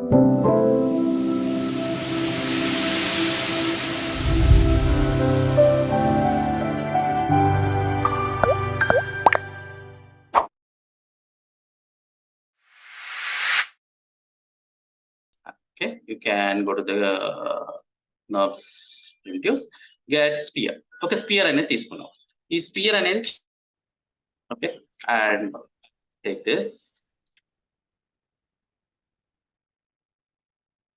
Okay, you can go to the NURBS primitives, get sphere. Okay, sphere అనేది తీసుకున్నాం. ఈ sphere అనేది okay, and take this.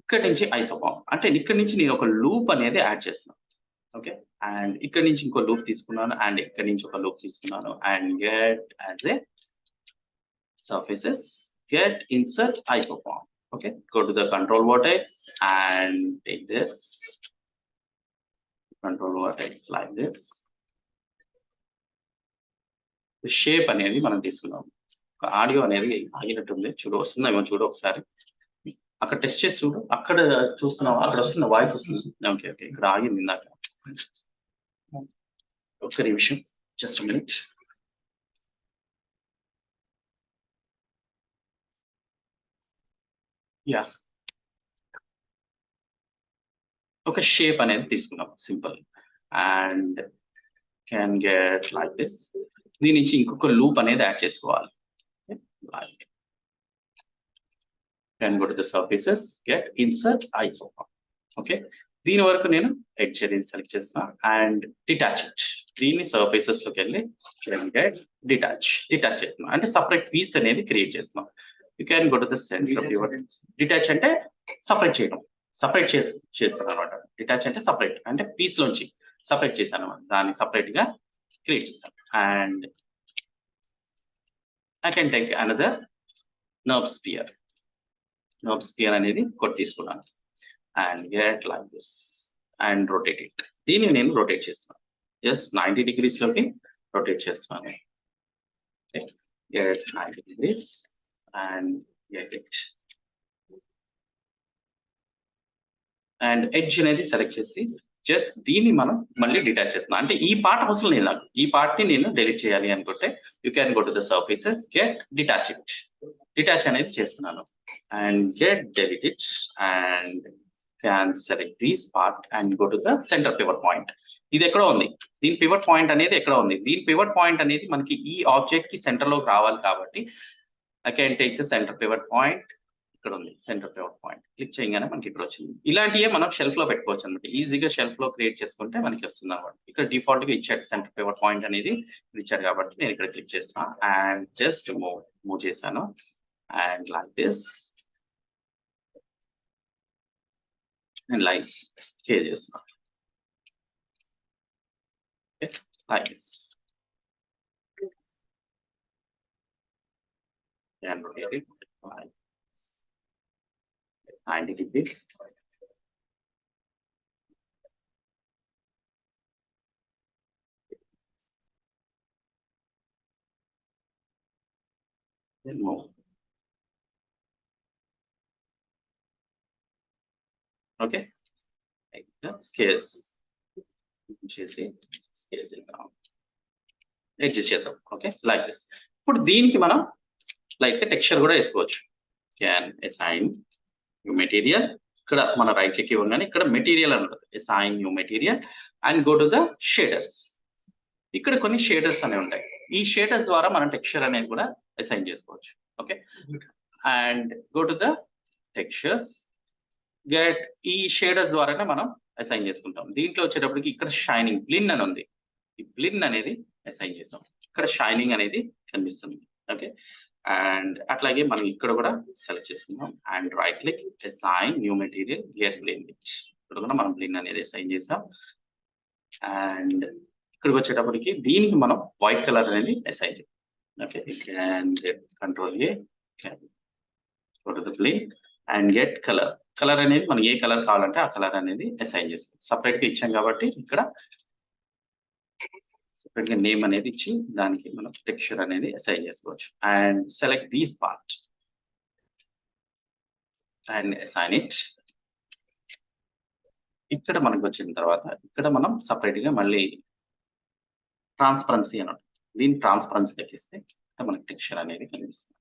ఇక్కడ నుంచి ఐసోఫార్మ్ అంటే ఇక్కడ నుంచి నేను ఒక లూప్ అనేది యాడ్ చేస్తున్నాను. ఓకే, అండ్ ఇక్కడ నుంచి ఇంకో లూప్ తీసుకున్నాను అండ్ ఇక్కడ నుంచి ఒక లూప్ తీసుకున్నాను and get as a surfaces get insert isoform. Okay, go to the control vertex and take this control vertex like this. The shape అనేది మనం తీసుకున్నాం. ఆడియో అనేది ఆగినట్టుంది, చూడు వస్తుందేమో చూడు ఒకసారి, అక్కడ టెస్ట్ చేసి చూడు, అక్కడ చూస్తున్నావా, అక్కడ వస్తుంది వాయిస్ వస్తుంది. ఓకే ఓకే, ఇక్కడ ఆగింది ఇందాక. ఒక్క నిమిషం, జస్ట్ మినిట్. యా, ఒక షేప్ అనేది తీసుకున్నాం simple and can get like this. దీని నుంచి ఇంకొక లూప్ అనేది యాడ్ చేసుకోవాలి. Like can go to the surfaces get insert isoform. Okay, దీని వరకు నేను ఎడ్జ్ అనేది సెలెక్ట్ చేస్తున్నా అండ్ డిటాచ్ ఇట్. దీన్ని సర్ఫేసెస్ లోకి వెళ్ళి కెన్ గెట్ డిటాచ్ చేస్తున్నా, అంటే సపరేట్ పీస్ అనేది క్రియేట్ చేస్తున్నా. You can go to the centre of your. Detach అంటే సపరేట్ చేయడం, సపరేట్ చేస్తాను అనమాట. డిటాచ్ అంటే సపరేట్, అంటే పీస్ లోంచి సపరేట్ చేశాను అనమాట, దాన్ని సపరేట్ గా క్రియేట్ చేశాను. And I can take another NURBS sphere అనేది కొట్టి తీసుకున్నాను and get like this and rotate it. దీన్ని నేను రొటేట్ చేస్తున్నాను, జస్ట్ 90 degrees లోకి రొటేట్ చేస్తున్నాను. Get 90 degrees and get it. And edge అనేది సెలెక్ట్ చేసి జస్ట్ దీన్ని మనం మళ్ళీ డిటాచ్ చేస్తున్నాం. అంటే ఈ పార్ట్ అవసరం లేదు నాకు, ఈ పార్ట్ ని నేను డిలీట్ చేయాలి అనుకుంటే you can go to the surfaces get detach it. Detach అనేది చేస్తున్నాను and get delete it and can select this part and go to the centre pivot point. ఇది ఎక్కడ ఉంది, దీని పివట్ పాయింట్ అనేది ఎక్కడ ఉంది, దీని పివట్ పాయింట్ అనేది మనకి ఈ ఆబ్జెక్ట్ కి సెంటర్ లోకి రావాలి కాబట్టి I can take the centre pivot point. ఇక్కడ ఉంది సెంటర్ పివట్ పాయింట్, క్లిక్ చేయగానే మనకి ఇక్కడ వచ్చింది. ఇలాంటివే మనం షెల్ఫ్ లో పెట్టుకోవచ్చు అనమాట, ఈజీగా షెల్ఫ్ లో క్రియేట్ చేసుకుంటే మనకి వస్తుంది అనమాట. ఇక్కడ డిఫాల్ట్ గా ఇచ్చాడు సెంటర్ పివట్ పాయింట్ అనేది ఇచ్చారు కాబట్టి నేను ఇక్కడ క్లిక్ చేస్తున్నా అండ్ జస్ట్ మూవ్ చేశాను and like this and like scale చేస్తున్నా like this and rotate it like 90 degrees. Then move. Okay, like the scales. Scale down. Adjust చేద్దాం. Okay, like this. ఇప్పుడు దీనికి మనం లైక్ టెక్స్చర్ కూడా వేసుకోవచ్చు. Can assign new material. ఇక్కడ మన right click ఇవ్వగానే ఇక్కడ మెటీరియల్ అని ఉంటుంది, assign new material and go to the shaders. ఇక్కడ కొన్ని షేడర్స్ అనేవి ఉంటాయి, ఈ షేడర్స్ ద్వారా మనం టెక్స్చర్ అనేది కూడా అసైన్ చేసుకోవచ్చు. Okay, and go to the textures get. ఈ షేడర్స్ ద్వారానే మనం అసైన్ చేసుకుంటాం. దీంట్లో వచ్చేటప్పటికి ఇక్కడ షైనింగ్ బ్లిన్ అని ఉంది, ఈ బ్లిన్ అనేది అసైన్ చేస్తాం. ఇక్కడ షైనింగ్ అనేది కనిపిస్తుంది. ఓకే, అండ్ అట్లాగే మనం ఇక్కడ కూడా సెలెక్ట్ చేసుకుందాం and right click assign new material get బ్లిన్. ఇక్కడ కూడా మనం బ్లిన్ అనేది అసైన్ చేసాం. అండ్ ఇక్కడికి వచ్చేటప్పటికి దీనికి మనం వైట్ కలర్ అనేది అసైన్ చేయాలి. Okay, and control A go to the బ్లిన్ and get colour. Colour అనేది మనం ఏ కలర్ కావాలంటే ఆ కలర్ అనేది అసైన్ చేసుకోవాలి. సపరేట్ గా ఇచ్చాం కాబట్టి ఇక్కడ సెపరేట్ గా నేమ్ అనేది ఇచ్చి దానికి మనం టెక్స్చర్ అనేది అసైన్ చేసుకోవచ్చు. And select these part and assign it. ఇక్కడ మనకు వచ్చిన తర్వాత ఇక్కడ మనం సపరేట్ గా మళ్ళీ ట్రాన్స్పరెన్సీ అని ఉంటుంది, దీని ట్రాన్స్పరెన్సీ తగ్గిస్తే మనకి టెక్స్చర్ అనేది కనిపిస్తుంది.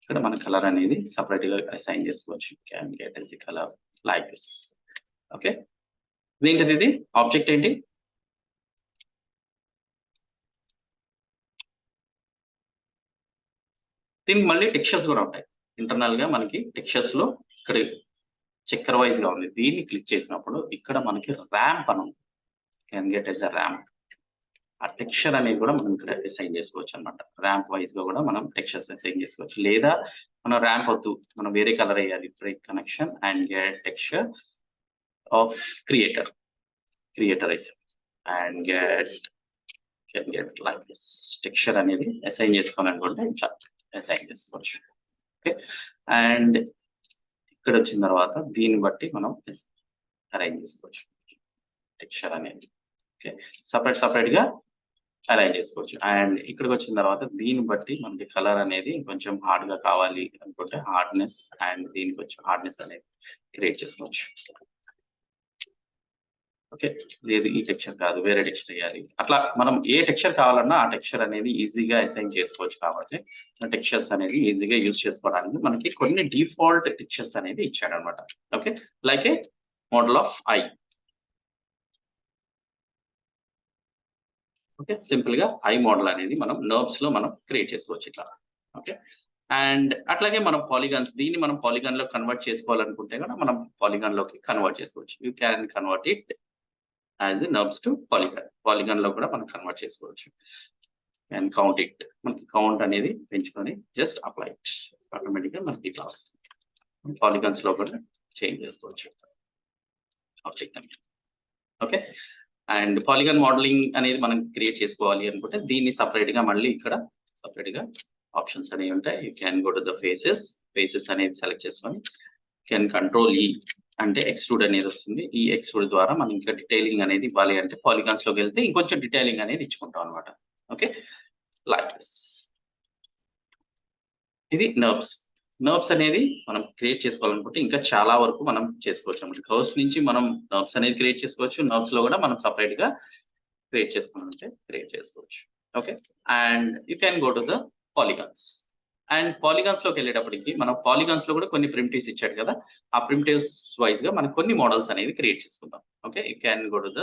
ఇక్కడ మన కలర్ అనేది సపరేట్ గా అసైన్ చేసుకోవచ్చు. Can get S colour like this. Okay, ఏంటిది ఇది ఆబ్జెక్ట్ ఏంటి? దీనికి మళ్ళీ టెక్స్చర్స్ కూడా ఉంటాయి. ఇంటర్నల్ గా మనకి టెక్స్చర్స్ లో ఇక్కడ చక్కర్ వైజ్ గా ఉంది. దీన్ని క్లిక్ చేసినప్పుడు ఇక్కడ మనకి ర్యాంప్ అని ఉంది. Can get yes a ramp. ఆ టెక్స్చర్ అనేది కూడా మనం ఇక్కడ అసైన్ చేసుకోవచ్చు అనమాట. ర్యాంప్ వైజ్ గా కూడా మనం టెక్స్చర్స్ అసైన్ చేసుకోవచ్చు. లేదా మనం ర్యాంప్ వద్దు, మనం వేరే కలర్ వేయాలి, break connection and get texture of creator వేసాం and get like this. Texture అనేది అసైన్ చేసుకోవాలనుకుంటే ఇట్లా అసైన్ చేసుకోవచ్చు. ఓకే, అండ్ ఇక్కడ వచ్చిన తర్వాత దీన్ని బట్టి మనం అరేంజ్ చేసుకోవచ్చు టెక్స్చర్ అనేది. ఓకే, సపరేట్ గా అలైన్ చేసుకోవచ్చు. అండ్ ఇక్కడికి వచ్చిన తర్వాత దీన్ని బట్టి మనకి కలర్ అనేది కొంచెం హార్డ్ గా కావాలి అనుకుంటే హార్డ్నెస్ అండ్ దీనికి వచ్చి హార్డ్నెస్ అనేది క్రియేట్ చేసుకోవచ్చు. ఓకే, లేదు ఈ టెక్స్చర్ కాదు వేరే టెక్స్చర్ వేయాలి, అట్లా మనం ఏ టెక్స్చర్ కావాలన్నా ఆ టెక్స్చర్ అనేది ఈజీగా అసైన్ చేసుకోవచ్చు. కాబట్టి టెక్స్చర్స్ అనేది ఈజీగా యూజ్ చేసుకోవడానికి మనకి కొన్ని డిఫాల్ట్ టెక్స్చర్స్ అనేది ఇచ్చాడు అనమాట. Okay, like A model of I. Okay, simple గా ఐ మోడల్ అనేది మనం నర్వ్స్ లో మనం క్రియేట్ చేసుకోవచ్చు ఇట్లా. ఓకే, అండ్ అట్లాగే మనం పాలిగాన్, దీన్ని మనం పాలిగాన్ లో కన్వర్ట్ చేసుకోవాలనుకుంటే కూడా మనం పాలిగాన్ లోకి కన్వర్ట్ చేసుకోవచ్చు. You can convert it as nerves to polygon. Polygon లో కూడా మనం కన్వర్ట్ చేసుకోవచ్చు. అండ్ కౌంట్ ఇట్, మనకి కౌంట్ అనేది పెంచుకొని జస్ట్ అప్లై ఇట్, ఆటోమేటిక్ గా మనకి ఇట్లా వస్తుంది. పాలిగాన్స్ లో కూడా చేంజ్ చేసుకోవచ్చు. ఓకే, అండ్ పాలిగాన్ మోడలింగ్ అనేది మనం క్రియేట్ చేసుకోవాలి అనుకుంటే దీన్ని సపరేట్ గా మళ్ళీ ఇక్కడ సపరేట్ గా ఆప్షన్స్ అనేవి ఉంటాయి. You can go to the faces అనేది సెలెక్ట్ చేసుకొని కెన్ కంట్రోల్ ఈ అంటే ఎక్స్ట్రూడ్ అనేది వస్తుంది. ఈ ఎక్స్ట్రూడ్ ద్వారా మనం ఇంకా డీటెయిలింగ్ అనేది ఇవ్వాలి అంటే పాలిగాన్స్ లోకి వెళ్తే ఇంకొంచెం డీటెయిలింగ్ అనేది ఇచ్చుకుంటాం అనమాట. Okay, like this. ఇది నర్వ్స్ అనేది మనం క్రియేట్ చేసుకోవాలనుకుంటే ఇంకా చాలా వరకు మనం చేసుకోవచ్చు అనమాట. కర్వ్స్ నుంచి మనం నర్వ్స్ అనేది క్రియేట్ చేసుకోవచ్చు. నర్వ్స్ లో కూడా మనం సపరేట్ గా క్రియేట్ చేసుకోవాలంటే క్రియేట్ చేసుకోవచ్చు. Okay, and you can go to the polygons. And polygons లోకి వెళ్ళేటప్పటికి మనం పాలిగాన్స్ లో కూడా కొన్ని ప్రిమిటివ్స్ ఇచ్చాడు కదా, ఆ ప్రిమిటివ్స్ వైజ్ గా మనం కొన్ని మోడల్స్ అనేది క్రియేట్ చేసుకుందాం. Okay, you can go to the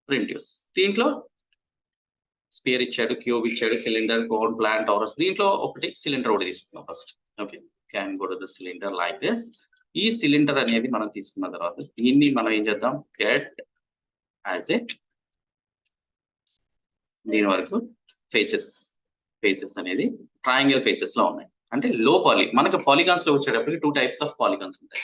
primitives. దీంట్లో స్పియర్ ఇచ్చాడు, క్యూబ్ ఇచ్చాడు, సిలిండర్, కోన్, ప్లాన్, టోరస్. దీంట్లో ఒకటి సిలిండర్ ఒకటి తీసుకుందాం first. Okay, can go to the cylinder like this. ఈ సిలిండర్ అనేది మనం తీసుకున్న తర్వాత దీన్ని మనం ఏం చేద్దాం, గెట్ యాజ్ ఏ దీని వరకు ఫేసెస్ అనేది ట్రయాంగిల్ ఫేసెస్ లో ఉన్నాయి. అంటే లో పాలీ, మనకు పాలిగాన్స్ లో వచ్చేటప్పటికి 2 టైప్స్ ఆఫ్ పాలిగాన్స్ ఉంటాయి.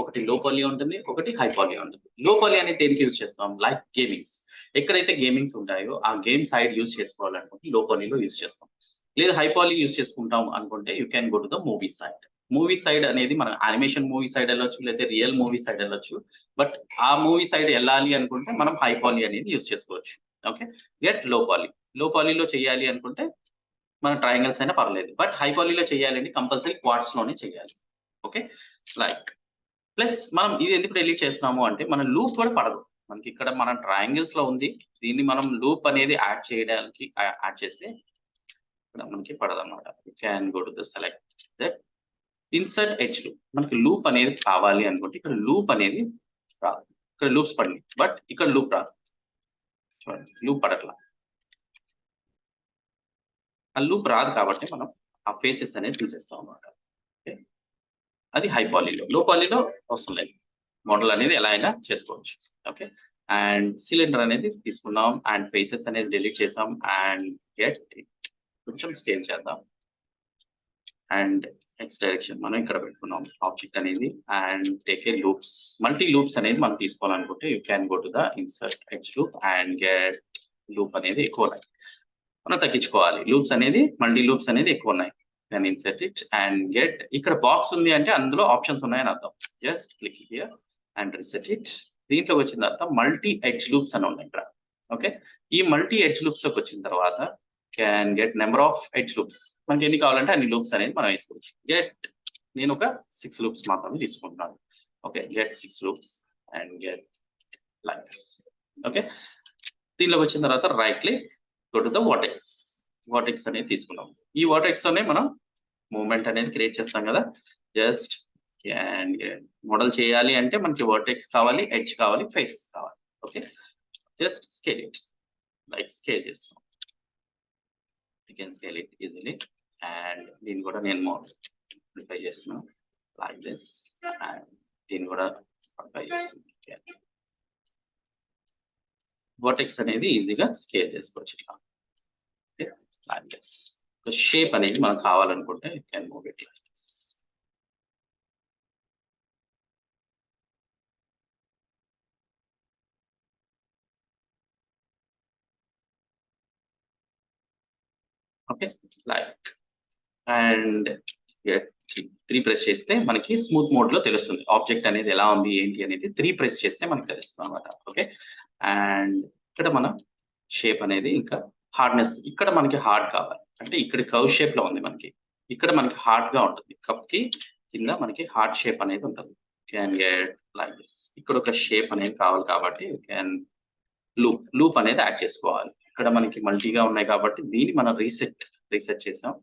ఒకటి లో పాలీ ఉంటుంది, ఒకటి హై పాలీ ఉంటుంది. లో పాలీ అనేది దేనికి యూజ్ చేస్తాం, లైక్ గేమింగ్స్. ఎక్కడైతే గేమింగ్స్ ఉంటాయో ఆ గేమ్ సైడ్ యూజ్ చేసుకోవాలనుకుంటే లో పాలీలో యూజ్ చేస్తాం. లేదా హై పాలీ యూజ్ చేసుకుంటాం అనుకుంటే you can go to the movie side. Movie side అనేది మనం యానిమేషన్ మూవీ సైడ్ వెళ్ళొచ్చు, లేదా రియల్ మూవీ సైడ్ వెళ్ళొచ్చు. బట్ ఆ మూవీ సైడ్ వెళ్ళాలి అనుకుంటే మనం హై పాలీ అనేది యూజ్ చేసుకోవచ్చు. ఓకే, గెట్ లో పాలీలో చేయాలి అనుకుంటే మన ట్రయాంగిల్స్ అయినా పర్లేదు, బట్ హై పాలీలో చేయాలంటే కంపల్సరీ క్వార్ట్స్ లోనే చేయాలి. ఓకే, లైక్ ప్లస్ మనం ఇది ఎందుకు డిలీట్ చేస్తున్నాము అంటే మన లూప్ కూడా పడదు మనకి. ఇక్కడ మన ట్రయాంగిల్స్ లో ఉంది, దీన్ని మనం లూప్ అనేది యాడ్ చేస్తే ఇక్కడ మనకి పడదు అనమాట. Can go to the select that insert edge loop. మనకి లూప్ అనేది కావాలి అనుకుంటే ఇక్కడ లూప్ అనేది రాదు. ఇక్కడ లూప్స్ పడింది బట్ ఇక్కడ లూప్ రాదు. చూడండి, లూప్ పడట్లా. ఆ లూప్ రాదు కాబట్టి మనం ఆ ఫేసెస్ అనేది తీసేస్తాం అనమాట. అది హై పాలీలో. లో పాలీలో అవసరం లేదు, మోడల్ అనేది ఎలా అయినా చేసుకోవచ్చు. ఓకే, అండ్ సిలిండర్ అనేది తీసుకున్నాం అండ్ ఫేసెస్ అనేది డిలీట్ చేసాం అండ్ గెట్ కొంచెం స్కేల్ చేద్దాం అండ్ నెక్స్ట్ డైరెక్షన్ మనం ఇక్కడ పెట్టుకున్నాం ఆబ్జెక్ట్ అనేది and take a loops. Multi loops అనేది మనం తీసుకోవాలనుకుంటే you can go to the insert edge loop and get loop అనేది ఎక్కువ ఉన్నాయి, మనం తగ్గించుకోవాలి. లూప్స్ అనేది మల్టీ లూప్స్ అనేది ఎక్కువ ఉన్నాయి. Can insert it and get, ఇక్కడ బాక్స్ ఉంది అంటే అందులో ఆప్షన్స్ ఉన్నాయని అర్థం. Just click here and reset it. దీంట్లోకి వచ్చిన తర్వాత మల్టీ ఎడ్జ్ లూప్స్ అని ఉన్నాయి ఇక్కడ. ఓకే, ఈ మల్టీ ఎడ్జ్ లూప్స్ లోకి వచ్చిన తర్వాత can get number of edge loops. మనకి ఎన్ని కావాలంటే అన్ని లూప్స్ అనేది మనం వేసుకోవచ్చు. గెట్, నేను ఒక 6 లూప్స్ మాత్రమే తీసుకుంటున్నాను. Okay, get 6 loops and get like this. Okay, దీనిలోకి వచ్చిన తర్వాత right click, go to the vertex అనేది తీసుకున్నాం. ఈ వర్టెక్స్ తోనే మనం మూవ్మెంట్ అనేది క్రియేట్ చేస్తాం కదా, జస్ట్ అండ్ మోడల్ చేయాలి అంటే మనకి వర్టెక్స్ కావాలి, ఎడ్జ్ కావాలి, ఫేసెస్ కావాలి. Okay, just scale it, like scale చేస్తాం, you can scale it easily. And దీన్ని కూడా నేను మోడిఫై చేస్తున్నాను లైక్ దిస్, అండ్ దీన్ని కూడా మోడిఫై చేస్తున్నాను. వర్టెక్స్ అనేది ఈజీగా స్కేల్ చేసుకోవచ్చు ఇట్లా. Okay, like this. షేప్ అనేది మనకు కావాలనుకుంటే you can move it like this. Okay, like and three press చేస్తే మనకి స్మూత్ మోడ్ లో తెలుస్తుంది ఆబ్జెక్ట్ అనేది ఎలా ఉంది ఏంటి అనేది. 3 ప్రెస్ చేస్తే మనకి తెలుస్తుంది అనమాట. ఓకే, అండ్ ఇక్కడ మన షేప్ అనేది ఇంకా హార్డ్నెస్, ఇక్కడ మనకి హార్డ్ కావాలి అంటే ఇక్కడ కర్వ్ షేప్ లో ఉంది మనకి, ఇక్కడ మనకి హార్డ్ గా ఉంటుంది. కప్ కి కింద మనకి హార్డ్ షేప్ అనేది ఉంటుంది. Can get like this. ఇక్కడ ఒక షేప్ అనేది కావాలి కాబట్టి క్యాన్ లూప్ అనేది యాడ్ చేసుకోవాలి. ఇక్కడ మనకి మల్టీగా ఉన్నాయి కాబట్టి దీన్ని మనం రీసెట్ చేసాం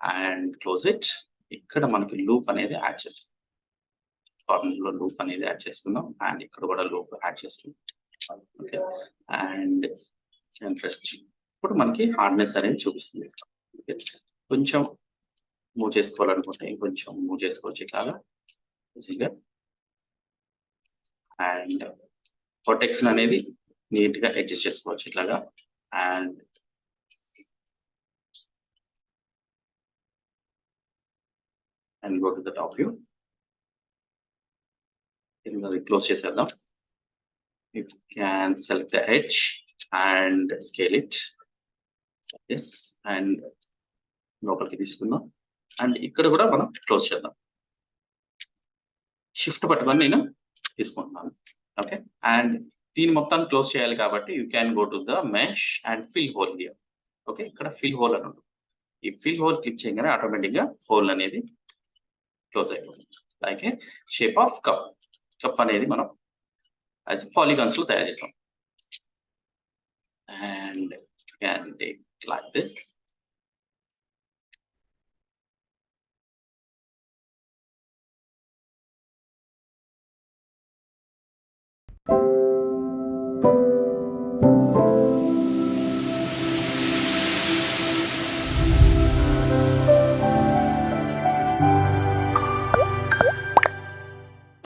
అండ్ క్లోజ్ ఇట్. ఇక్కడ మనకి లూప్ అనేది యాడ్ చేసుకుందాం, ఫార్ములా లూప్ అనేది యాడ్ చేసుకుందాం అండ్ ఇక్కడ కూడా లూప్ యాడ్ చేసుకుందాం. ఓకే, అండ్ ఇప్పుడు మనకి హార్డ్నెస్ అనేది చూపిస్తుంది. ఓకే, కొంచెం మూవ్ చేసుకోవాలనుకుంటే ఇంకొంచెం మూవ్ చేసుకోవచ్చు ఇట్లాగా ఈజీగా. అండ్ ప్రొటెక్షన్ అనేది నీట్ గా అడ్జస్ట్ చేసుకోవచ్చు ఇట్లాగా. And go to the top view. Close చేసేద్దాం. You can select the edge and scale it. Yes, and లోపలికి తీసుకుందాం అండ్ ఇక్కడ కూడా మనం క్లోజ్ చేద్దాం. షిఫ్ట్ పట్టుకొని నేను తీసుకుంటున్నాను. ఓకే, అండ్ దీన్ని మొత్తం క్లోజ్ చేయాలి కాబట్టి you can go to the mesh and fill whole here. Okay, ఇక్కడ ఫిల్ హోల్ అని ఉంటుంది. ఈ ఫిల్ హోల్ క్లిక్ చేయగానే ఆటోమేటిక్ గా హోల్ అనేది క్లోజ్ అయిపోతుంది. Like A shape of cup అనేది మనం యాజ్ పాలిగాన్స్ లో తయారు చేస్తాం. And can take like this